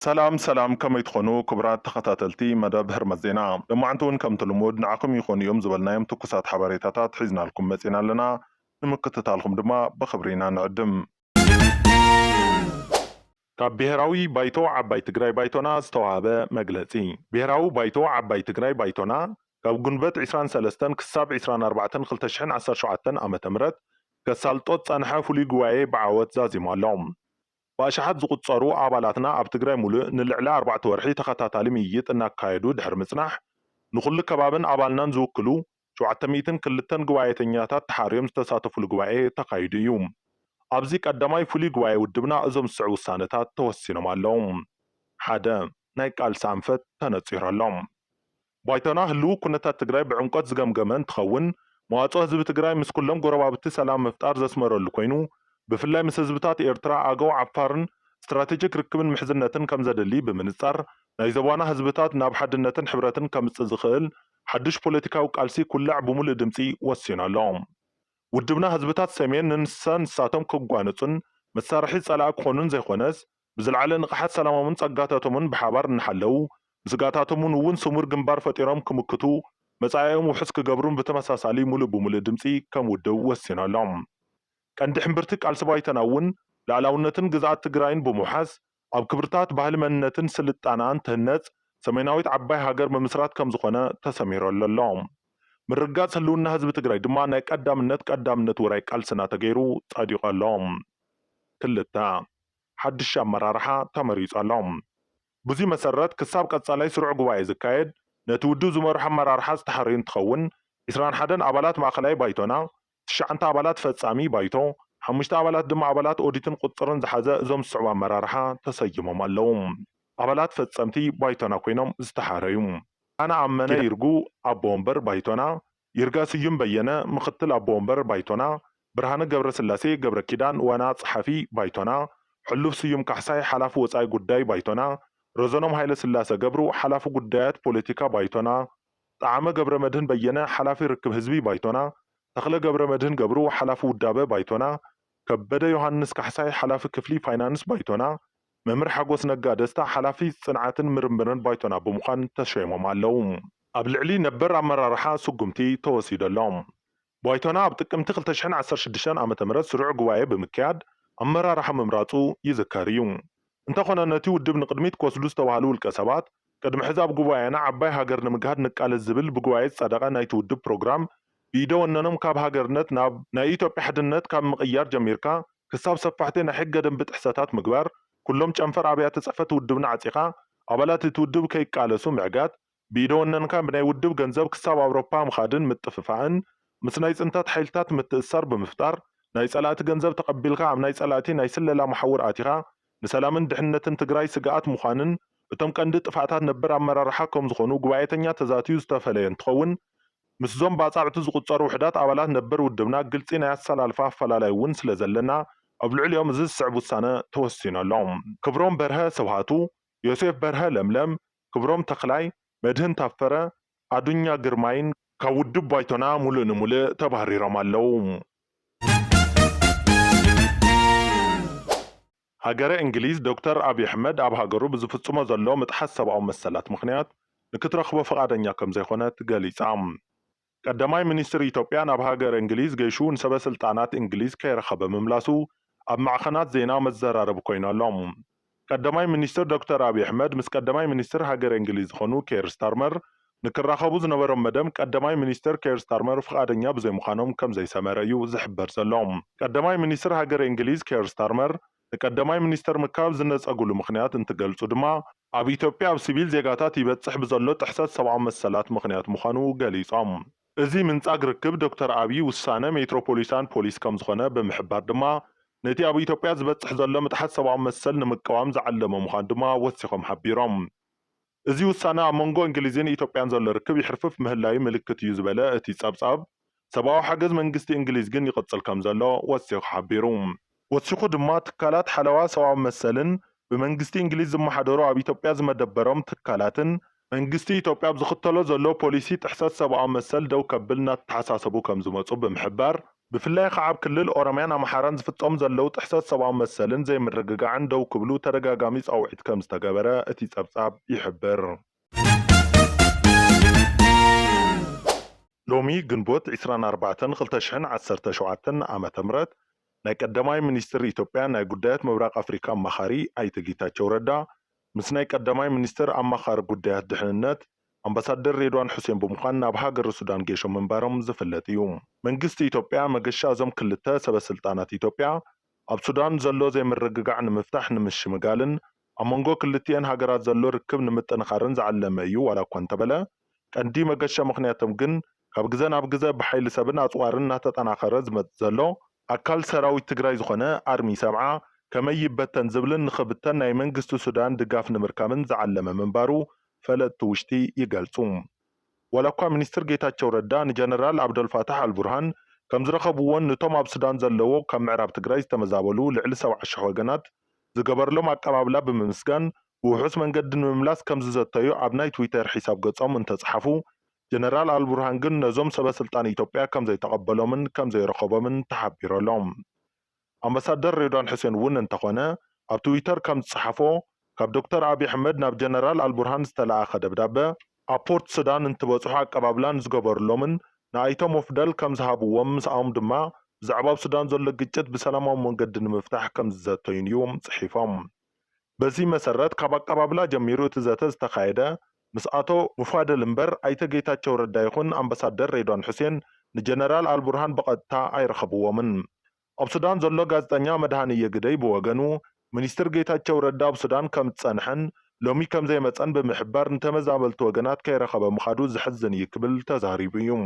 ሰላም ከመይ ትኾኑ ክቡራት ተኸታተልቲ መደብ ህርመት ዜና ልማዓንቱን ከም ትልሙድ ንዓኹም ይኹን እዮም ዝበልናዮም ትኩሳት ሓበሬታታት ሒዝናልኩም መፂና ኣለና ንምክትታልኩም ድማ ብኽብሪና ንዕድም ካብ ብሔራዊ ባይቶ ዓባይ ትግራይ ባይቶና ዝተዋሃበ መግለፂ ብሔራዊ ባይቶ ዓባይ ትግራይ ባይቶና ካብ ጉንበት 23 ክሳብ 24 2017 ዓመተ ምህረት ከሳልጦት ጸንሐ ፍሉይ ጉባኤ ብዓወት ዛዚሙ ኣሎም በኣሽሓት ዝቁፀሩ ኣባላትና ኣብ ትግራይ ሙሉእ ንልዕሊ 4 ወርሒ ተኸታታሊ ምይይጥ እናካየዱ ድሕሪ ምጽናሕ ንኹሉ ከባብን ኣባልናን ዝውክሉ 702 ጉባኤተኛታት ተሓርዮም ዝተሳተፉሉ ጉባኤ ተካይዱ እዩ። ኣብዚ ቀዳማይ ፍሉይ ጉባኤ ውድብና እዞም ዝስዕ ውሳነታት ተወሲኖም ኣለዉ። ሓደ ናይ ቃልሲ ኣንፈት ተነፂሮሎም ባይቶና ህልው ኩነታት ትግራይ ብዕምቆት ዝገምገመ እንትኸውን መዋፅኦ ህዝቢ ትግራይ ምስ ኩሎም ጎረባብቲ ሰላም ምፍጣር ዘስመረሉ ኮይኑ ብፍላይ ምስ ህዝብታት ኤርትራ ኣገው ዓፋርን ስትራቴጂክ ርክብን ምሕዝነትን ከም ዘደሊ ብምንጻር ናይ ዘባና ህዝብታት ናብ ሓድነትን ሕብረትን ከምጽእ ዝኽእል ሓድሽ ፖለቲካዊ ቃልሲ ኩላዕ ብሙሉእ ድምፂ ወሲኑ ኣሎ። ውድብና ህዝብታት ሰሜን ንሳቶም ክጓነጹን መሳርሒ ጸላእ ክኾኑን ዘይኮነስ ብዝለዓለ ንቕሓት ሰላሞምን ጸጋታቶምን ብሓባር እናሓለው ብስጋታቶምን እውን ስሙር ግንባር ፈጢሮም ክምክቱ መጻኤኦም ውሕስ ክገብሩን ብተመሳሳሊ ሙሉእ ብሙሉእ ድምፂ ከም ውድብ ወሲኑ ኣሎ። ቀንዲ ሕምብርቲ ቃልሲ ባይቶና እውን ላዕላውነትን ግዝኣት ትግራይን ብምውሓስ ኣብ ክብርታት ባህሊ መንነትን ስልጣናን ትህነፅ ሰሜናዊት ዓባይ ሃገር ምምስራት ከም ዝኾነ ተሰሚሮሎ ኣሎ። ምርጋፅ ህልውና ህዝቢ ትግራይ ድማ ናይ ቀዳምነት ውራይ ቃልስና ተገይሩ ጸዲቑ ኣሎ። ክልተ ሓድሽ ኣመራርሓ ተመሪፁ ኣሎ። ብዙ መሰረት ክሳብ ቀጻላይ ስሩዕ ጉባኤ ዝካየድ ነቲ ውድብ ዝመርሖ ኣመራርሓ ዝተሓረዩ እንትኸውን 21 ኣባላት ማእኸላይ ባይቶና 9 ኣባላት ፈጻሚ ባይቶ 5 ኣባላት ድማ ኣባላት ኦዲትን ቁጥጥርን ዝሓዘ እዞም ዝስዕቡ ኣመራርሓ ተሰይሞም ኣለዉ። ኣባላት ፈጸምቲ ባይቶና ኮይኖም ዝተሓረዩ ኣነ ኣመነ ይርጉ ኣቦ ወንበር ባይቶና፣ ይርጋ ስዩም በየነ ምክትል ኣቦ ወንበር ባይቶና፣ ብርሃነ ገብረስላሴ ገብረ ኪዳን ዋና ጸሓፊ ባይቶና፣ ሕሉፍ ስዩም ካሕሳይ ሓላፊ ወጻኢ ጉዳይ ባይቶና፣ ሮዘኖም ሃይለ ስላሴ ገብሩ ሓላፊ ጉዳያት ፖለቲካ ባይቶና፣ ጣዕመ ገብረ መድህን በየነ ሓላፊ ርክብ ህዝቢ ባይቶና፣ ተኽለ ገብረ መድህን ገብሩ ሓላፊ ውዳበ ባይቶና፣ ከበደ ዮሐንስ ካሕሳይ ሓላፊ ክፍሊ ፋይናንስ ባይቶና፣ መምህር ሓጎስ ነጋ ደስታ ሓላፊ ጽንዓትን ምርምርን ባይቶና ብምዃን ተሸይሞም ኣለዉ። ኣብ ልዕሊ ነበር ኣመራርሓ ስጉምቲ ተወሲደሎም ባይቶና ኣብ ጥቅምቲ 2016 ዓ.ም ስሩዕ ጉባኤ ብምክያድ ኣመራርሓ ምምራፁ ይዝከር እዩ። እንተኾነ ነቲ ውድብ ንቅድሚት ክወስዱ ዝተባሃሉ ውልቀ ሰባት ቅድሚ ሕዚ ኣብ ጉባኤና ዓባይ ሃገር ንምግሃድ ንቃለስ ዝብል ብጉባኤ ዝጸደቐ ናይቲ ውድብ ፕሮግራም ብኢደ ወነኖም ካብ ሃገርነት ናብ ናይ ኢትዮጵያ ሓድነት ካብ ምቕያር ጀሚርካ ክሳብ ሰፋሕቲ ናይ ሕገ ደንቢ ጥሕሰታት ምግባር ኩሎም ጨንፈር ኣብያተ ጽሕፈት ውድብና ዓጺኻ ኣባላት እቲ ውድብ ከይቃለሱ ምዕጋት ብኢደ ወነንካ ብናይ ውድብ ገንዘብ ክሳብ ኣውሮፓ ምኻድን ምጥፍፋእን ምስ ናይ ጽንታት ሓይልታት ምትእሳር ብምፍጣር ናይ ጸላእቲ ገንዘብ ተቐቢልካ ኣብ ናይ ጸላእቲ ናይ ስለላ መሓውር ኣቲኻ ንሰላምን ድሕነትን ትግራይ ስግኣት ምዃንን እቶም ቀንዲ ጥፋእታት ነበር ኣመራርሓ ከም ዝኾኑ ጉባኤተኛ ተዛትዩ ዝተፈለየ እንትኸውን ምስዞም ባጻዕቲ ዝቁጸሩ ውሕዳት ኣባላት ነበር ውድብና ግልጺ ናይ ኣሰላልፋ ኣፈላላይ እውን ስለ ዘለና ኣብ ልዕሊኦም እዚ ዝስዕብ ውሳነ ተወሲኑ ኣሎ። ክብሮም በርሀ ስብሃቱ፣ ዮሴፍ በርሀ ለምለም፣ ክብሮም ተክላይ፣ መድህን ታፈረ፣ ኣዱኛ ግርማይን ካብ ውድብ ባይቶና ሙሉእ ንሙሉእ ተባህሪሮም ኣለዉ። ሃገረ እንግሊዝ ዶክተር ኣብይ ኣሕመድ ኣብ ሃገሩ ብዝፍጽሞ ዘሎ ምጥሓስ ሰብኣዊ መሰላት ምኽንያት ንክትረኽቦ ፈቃደኛ ከም ዘይኮነት ገሊጻ። ቀዳማይ ሚኒስትር ኢትዮጵያ ናብ ሃገረ እንግሊዝ ገይሹ ንሰበስልጣናት እንግሊዝ ከይረኸበ ምምላሱ ኣብ ማዕኸናት ዜና መዘራረብ ኮይኑ ኣሎ። ቀዳማይ ሚኒስትር ዶክተር ኣብይ ኣሕመድ ምስ ቀዳማይ ሚኒስትር ሃገረ እንግሊዝ ዝኾኑ ኬር ስታርመር ንክራኸቡ ዝነበሮም መደም ቀዳማይ ሚኒስትር ኬር ስታርመር ፈቃደኛ ብዘይምዃኖም ከም ዘይሰመረ እዩ ዝሕበር ዘሎ። ቀዳማይ ሚኒስትር ሃገረ እንግሊዝ ኬር ስታርመር ንቀዳማይ ሚኒስትር ምካብ ዝነፀጉሉ ምኽንያት እንትገልጹ ድማ ኣብ ኢትዮጵያ ኣብ ሲቪል ዜጋታት ይበጽሕ ብዘሎ ጥሕሰት ሰብኣዊ መሰላት ምኽንያት ምዃኑ ገሊጾም። እዚ ምንጻግ ርክብ ዶክተር ኣብይ ውሳነ ሜትሮፖሊታን ፖሊስ ከም ዝኾነ ብምሕባር ድማ ነቲ ኣብ ኢትዮጵያ ዝበጽሕ ዘሎ ምጥሓት ሰብኣዊ መሰል ንምቅዋም ዝዓለመ ምዃኑ ድማ ወሲኾም ሓቢሮም። እዚ ውሳነ ኣብ መንጎ እንግሊዝን ኢትዮጵያን ዘሎ ርክብ ይሕርፍፍ ምህላዊ ምልክት እዩ ዝበለ እቲ ጸብጻብ ሰብኣዊ ሓገዝ መንግስቲ እንግሊዝ ግን ይቕጽል ከም ዘሎ ወሲኹ ሓቢሩ። ወሲኹ ድማ ትካላት ሓለዋ ሰብኣዊ መሰልን ብመንግስቲ እንግሊዝ ዝመሓደሩ ኣብ ኢትዮጵያ ዝመደበሮም ትካላትን መንግስቲ ኢትዮጵያ ብዝኽተሎ ዘሎ ፖሊሲ ጥሕሰት ሰብኣዊ መሰል ደው ከብል እናተሓሳሰቡ ከም ዝመጹ ብምሕባር بفلاي خعب كل الأورمان أمحران زفتهم زلو تحسد سبعة مسلن زي من رجعان دو كبلو ترجع جاميس أو عيد كم استجابرة أتي صعب يحبر لومي جنبوت إسران 4 خلتشحن 17 عام تمرت نايقدماي منستر إثيوبيا ناي قدايات مبرق أفريقيا مخاري أيت ጌታቸው ረዳ ምስ ናይ ቀዳማይ ሚኒስትር ኣማኻሪ ጉዳያት ድሕንነት ኣምባሳደር ሬድዋን ሁሴን ብምዃን ናብ ሃገር ሱዳን ጌሾም መንባሮም ዝፍለጥ እዩ መንግስቲ ኢትዮጵያ መገሻ እዞም ክልተ ሰበስልጣናት ኢትዮጵያ ኣብ ሱዳን ዘሎ ዘይምርግጋዕ ንምፍታሕ ንምሽምጋልን ኣብ መንጎ ክልቲአን ሃገራት ዘሎ ርክብ ንምጥንኻርን ዝዓለመ እዩ ዋላ እኳ እንተበለ ቀንዲ መገሻ ምኽንያቶም ግን ካብ ግዜ ናብ ግዜ ብሓይሊ ሰብን ኣፅዋርን እናተጠናኸረ ዝመጽእ ዘሎ ኣካል ሰራዊት ትግራይ ዝኾነ ኣርሚ 7 ከመይ ይበተን ዝብልን ንኽብተን ናይ መንግስቲ ሱዳን ድጋፍ ንምርካብን ዝዓለመ መንባሩ ፈለጥቲ ውሽጢ ይገልጹ ዋላ እኳ ሚኒስትር ጌታቸው ረዳ ንጀነራል ዓብደልፋታሕ አልቡርሃን ከም ዝረኸብዎን ነቶም ኣብ ሱዳን ዘለዎ ካብ ምዕራብ ትግራይ ዝተመዛበሉ ልዕሊ 70,000 ወገናት ዝገበርሎም ኣቀባብላ ብምምስጋን ብውሑስ መንገዲ ንምምላስ ከም ዝዘተዩ ኣብ ናይ ትዊተር ሒሳብ ገጾም እንተጽሓፉ ጀነራል አልቡርሃን ግን ነዞም ሰበስልጣን ኢትዮጵያ ከም ዘይተቀበሎምን ከም ዘይረኸቦምን ተሓቢሮሎም ኣምባሳደር ሬድዋን ሁሴን ውን እንተኾነ ኣብ ትዊተር ከም ዝጽሓፎ ካብ ዶክተር አብይ አሕመድ ናብ ጀነራል አልቡርሃን ዝተላኣኸ ደብዳቤ ኣብ ፖርት ሱዳን እንትበጽሑ ኣቀባብላን ዝገበርሎምን ንኣይቶም ወፍደል ከም ዝሃብዎም ምስኦም ድማ ብዛዕባ ሱዳን ዘሎ ግጭት ብሰላማዊ መንገዲ ንምፍታሕ ከም ዝዘተዩን እዮም ጽሒፎም በዚ መሰረት ካብ ኣቀባብላ ጀሚሩ እቲ ዘተ ዝተኻየደ مسأتو مفادل المبر أيت ጌታቸው ረዳ ይኹን ኣምባሳደር ሬድዋን ሁሴን ንጀነራል አልቡርሃን በቀጥታ ኣይረኸብዎምን ኣብ ሱዳን ዘሎ ጋዜጠኛ መድሃንየ ግደይ ብወገኑ ሚኒስትር ጌታቸው ረዳ ኣብ ሱዳን ከም ጸንሐን ሎሚ ከም ዘይመጸን ብምሕባር ንተመዛበልቲ ወገናት ከይረኸበ ምኻዱ ዝሕዝን ይክብል ተዛሪቡ እዩ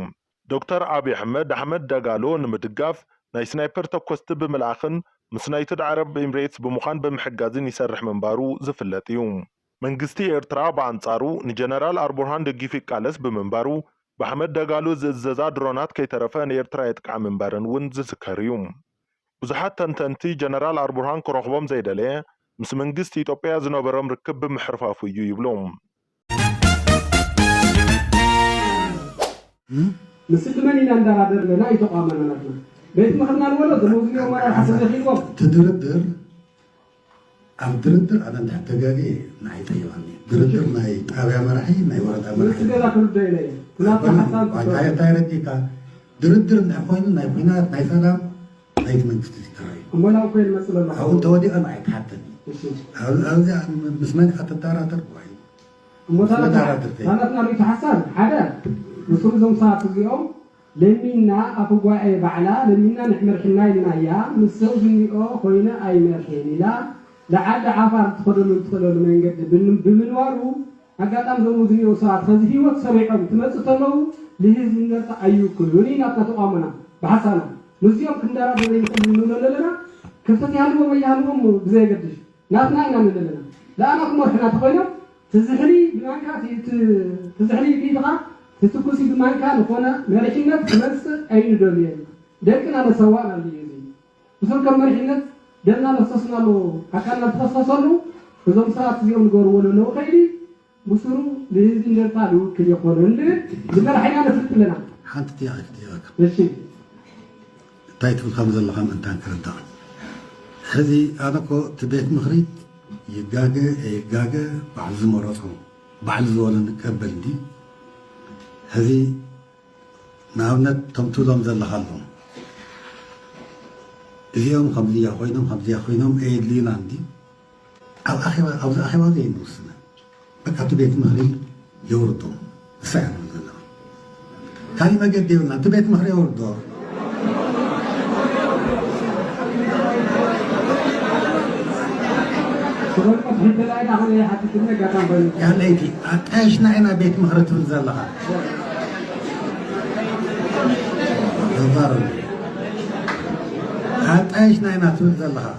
ዶክተር አብይ አሕመድ ደጋሎ ንምድጋፍ ናይ ስናይፐር ተኮስቲ ብምልኣኽን ምስ ዩናይትድ ዓረብ ኤምሬትስ ብምዃን ብምሕጋዝን ይሰርሕ መንባሩ ዝፍለጥ እዩ መንግስቲ ኤርትራ በአንጻሩ ንጀነራል አልቡርሃን ደጊፍ ይቃለስ በመንባሩ በአሕመድ ደጋሎ ዝእዘዛ ድሮናት ከይተረፈ ንኤርትራ የጥቃዕ መንባርን ውን ዝዝከር እዩ ብዙሓት ተንተንቲ ጀነራል አልቡርሃን ክረኽቦም ዘይደለየ ምስ መንግስቲ ኢትዮጵያ ዝነበሮም ርክብ ብምሕርፋፉ እዩ ይብሎም ምስልመን ኢና እንዳራደር ለና ይተቋመናና ቤት ምኽርና ወለ ደሞዝዮ ማራ ሓሰብ ይኽልዎም ትድርድር ኣብ ድርድር ኣነ እንዳሕተጋገ ናይ ጠይባኒ ድርድር ናይ ጣብያ መራሒ ናይ ወረዳ መራሒ ስለዛ ክልደይ ለይ ትናት ሓሳብ ታይረዲካ ድርድር ናይ ኮይኑ ናይ ኩናት ናይ ሰላም ናይ መንግስቲ ትግራይ እሞላው ኮይን መስለና ኣው ተወዲአ ናይ ታሓተኒ ኣብዚ ምስ መን ከተዳራደር ወይ ታናትና ሪቱ ሓሳብ ሓደ ምስሩ ዞም ሰዓት እዚኦም ለሚና ኣፍጓኤ ባዕላ ለሚና ንሕመርሕና ኢልናያ ምስ ሰው ዝኒኦ ኮይነ ኣይመርሕን ኢላ لعاد عفار تخلل من جد بمنوارو أقدام زمودني وصارت هذه هو سريعهم تمسكوا لهذه الناس أيوكلوني ناتقامنا بحسنا نزيم كندارا بدين كلنا لنا كفتي هالو ما يهالو بزي قدش ناتنا إنا لنا لا أنا كم إحنا تقولنا تزحلي بمانكا تزحلي بيدها تتكوسي بمانكا نقولنا مرحنا تمس أي دولية لكن أنا سوانا اللي يزي وصل كم مرحنا دلنا نفسنا له أكلنا تفصصلوا فزوم ساعات زيهم نقولوا له خيري بسرو لهذه النرتالو كل يقولون لي لما رح نفرت لنا حنت تياك ماشي تايت في الخمس اللي خم أنت كردا هذه أنا كو تبيت مخريج يجاجة بعض مراتهم بعض زوالن كبل دي هذه نعمنا تمتولهم زل خالهم اليوم خمسية خوينهم عيد لي عندي أو أخي ما زين وصلنا بقى تبيت مهري يوردهم سعر لنا كان ما قد يقولنا تبيت مهري يوردهم يا ليتي أتعيشنا هنا بيت مهري تنزل لها الضرب عطيشنا هنا تنزل لها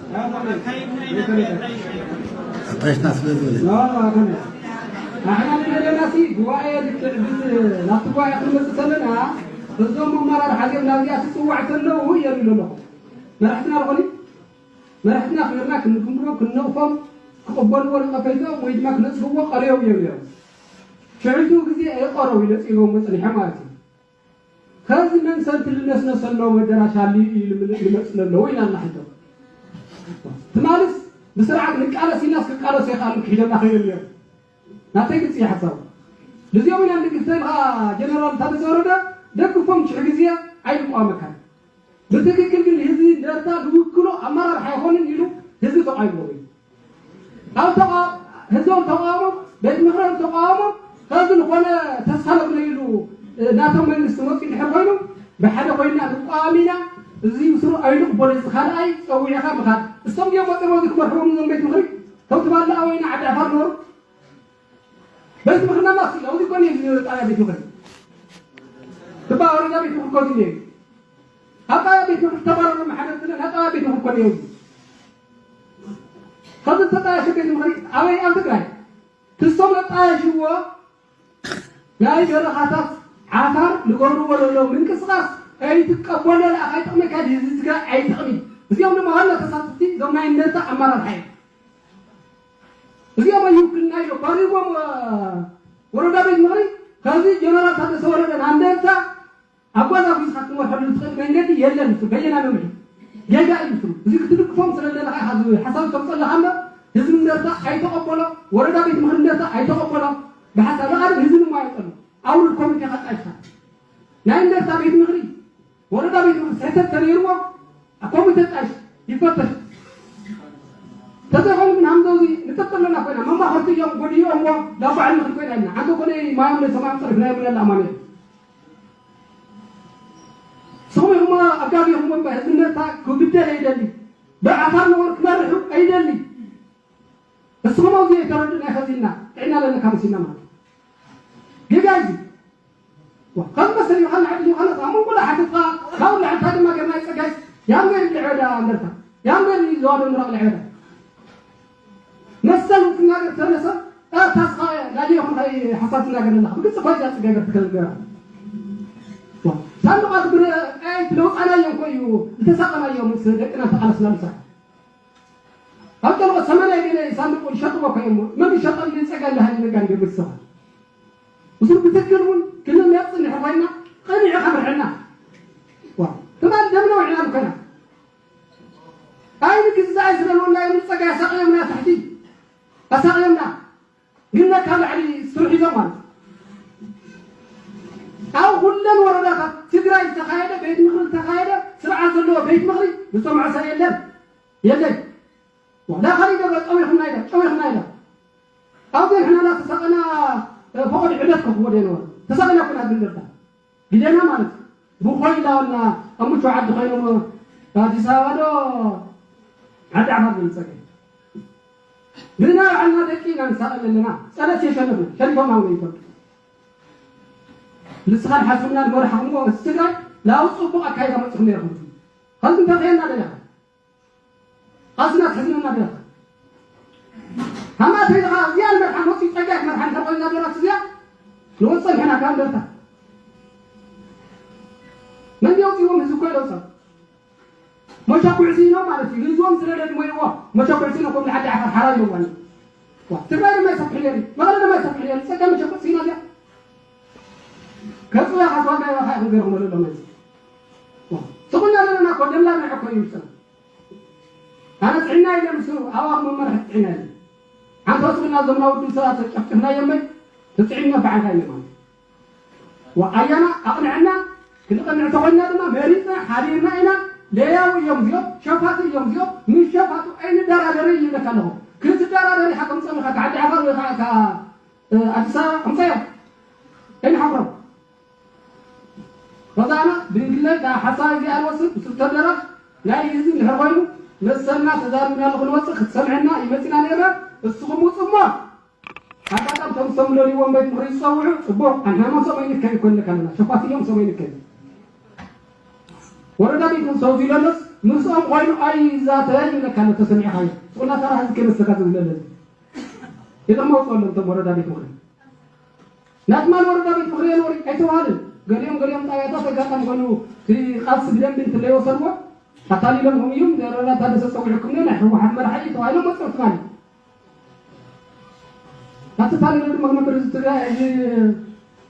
عطيشنا سلزولة لا احنا بدنا في جوايا ناس جوايا خمس سنة الزوم مرة حاجة نازية تسوع تلو هو يلو له ما رحنا الغني ما رحنا خيرنا كنا نوفم قبل ولا قفيزة ويجمع نسبوا قريو يوم شعرتوا كذي أي قروا يلصقوا مثل حماتي ከዚህ መንሰልት ልነስነሰለው ወደራሻሊ ልመስለለው ይላል حتى تمارس بسرعه نقالس الناس كقالس يخالو كيدنا خير اليوم ناتيكس يحسب لزيوم اللي قلتلها جنرال تابزوردا دقفهم شي غزيه አይቋም መካን በትክክል ግን ህዝብ ደርታ ልውክሎ አመራር ሃይሆንን ይሉ ህዝብ ተቃይሞ አውጣ ህዝብ ተቃውሞ በድምክራን ተቃውሞ هذا الخلا تسهل ليلو ناتو منست وقت الحرينو بحدا خوينا القامينا زي يسرو ايلو بوليس خلاي سوي خا مخا استم يوم وقتو ذكر حروم من بيت مخرج تو تبالا وين عاد عفر نور بس مخنا ما في لو يكون يطلع بيت مخرج تبا ورنا بيت مخرج ليه هذا بيت مخرج تبارك محمد هذا بيت مخرج يوم هذا تطاش بيت مخرج اوي انت جاي تسمع طاشوا لا يجرى خاطر عثر لقولوا ولا لو من قصاص اي تقبل لا اي طمك هذه زغا اي طمي اليوم لما هلا تصاصتي زما ينتا امر الحي اليوم يمكن نايل قريبهم وردا بيت مغري هذه جنرال تاع وردا عندها ابغى في خاطر وحلو تخد منجد يلن بينا نمي جاجا يمسو زي كتلكم سلالة حسب توصل لحنا هزم نتا اي تقبله وردا بيت مغري نتا اي تقبله بحتى لا أعرف هزم ما يصير أول الكوميتي خد أشهر نعم ده تابيت مغري ولا تابيت مغري سياسة تغييره الكوميتي أشهر يفتش تدخل من هم دوزي نتطلع لنا كنا ما خرطي يوم بدي يوم هو لا بعد مغري كنا عندنا عنده كنا ما يوم لسماع طرف لا من الأمانة سوي هم أكابي هم بهذا تا كوبيتة أيدلي بعثر نور كمر أيدلي بس هم وزي كردنا خزينة إحنا لنا كمسينا ما جايزي وقد مثل يوحنا عبد يوحنا طعمون كل حد قال لعب هذا ما كان يسجل يا من العيادة عندها يا من يزور المرأة العيادة مثل في ناقر ثلاثة تسقى لا يوم هاي حصلت ناقر الله بقص فاجأ تجاهر تكلم سامع تقول أي لو أنا يوم كويو تسقى ما يوم سيدنا تقال سلام سا هذا لو سمعنا يجي سامع يقول شطوا كيمو ما بيشطوا اللي سجل لها اللي كان يقول سوا وصير بتذكرون كلنا يقصن حوالينا خلينا يخبر عنا كمان دمنا وعنا مكنا هاي بكذا عايزنا ولا يمسك ساقينا تحتي ساقينا قلنا كان علي سرحي زمان أو كلنا وردات تقرأ تخيله بيت مغرب تخيله سرعة زلوا بيت مغرب بسمع سيلم يلي ولا خلينا بس أوي خنايدا أو بين إحنا لا تسقنا فوق العدتكم هو دينور تسقنا كنا بالنرتا بدينا مالك بخوي لا ولا أمشوا عد خيرهم هذه سوادو عد عمل من سكين بنا عنا دقيقة نسأل لنا سألت يشلفنا شلفوا ما هو يفكر لسخان حسبنا المرحة مو استقرا لا وصفوا أكايدا ما تخليه خمسين هل تنتهينا لنا قصنا تحزننا بها هما تيجا زيان مرحان وصي تجاك مرحان تقولنا برأس زيان نوصل هنا كان درتا من يوصي ومن زكاة الأوسط مشاكل عسينا مالتي يزوم سلالة الميوة مشاكل عسينا كم لحد عفر حرام يواني تبغى ما يسبح لي ما غير ما يسبح لي سكان مشاكل عسينا ذا كيف يا حسوا ما يوحى غيرهم ولا ما يسبح سقولنا لنا قدم لا نحكي يمسك أنا تعينا إلى مسؤول أواخ من مرة تعينا لي عن توصلنا زمنا ودي صلاة شفتنا يمي تسعينا بعدها يمان وأيانا أقنعنا كل قنع تقولنا لنا بيريتنا حريرنا إنا ليا ويوم زيوب شفاتي يوم زيوب من شفاتو أين دار دري لك له كل دار دري حكم سمخ عاد عفر وخا أجسا أمسيا أين حفروا رضانا بنقول دا حصاي دي الوصل وستدرك لا يزيد الهرباينو نسلنا تدار من الغلوة سمعنا يمتنا نيرا السخم وصما هذا تم سملوا لي وما يمر يصوعوا صبوا أنا ما سوينا كذي كل كلامنا شفاتي يوم سوينا كذي وردا بيكون صوتي للناس نصام وين أي ذات لنا كانت تسمع هاي ولا ترى هذه كلمة سكت لنا إذا ما وصلنا تم وردا بيكون نتمنى وردا بيكون نوري أيتوا هذا قريم تايتا تقام كانوا في خاص بدم بنت اللي وصلوا حتى لهم يوم درنا هذا سووا لنا نحن محمد حي توالو ما تفعل حتى ثاني لما برزت لا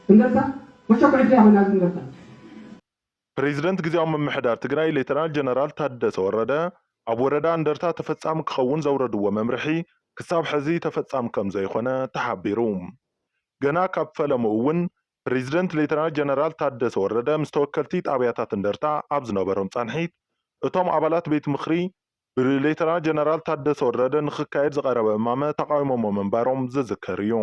إندرتا وشكرا لله من هذا ፕሬዚደንት ግዚያዊ ምምሕዳር ትግራይ ሌተናል ጀነራል ታደሰ ወረደ ኣብ ወረዳ እንደርታ ተፈጻሚ ክኸውን ዘውረድዎ መምርሒ ክሳብ ሕዚ ተፈጻሚ ከም ዘይኮነ ተሓቢሩ ገና ካብ ፈለሙ እውን ፕሬዚደንት ሌተናል ጀነራል ታደሰ ወረደ ምስ ተወከልቲ ጣብያታት እንደርታ ኣብ ዝነበሮም ጻንሒት እቶም ኣባላት ቤት ምኽሪ ብሌተናል ጀነራል ታደሰ ወረደ ንኽካየድ ዝቐረበ እማመ ተቃዊሞም መንባሮም ዝዝከር እዩ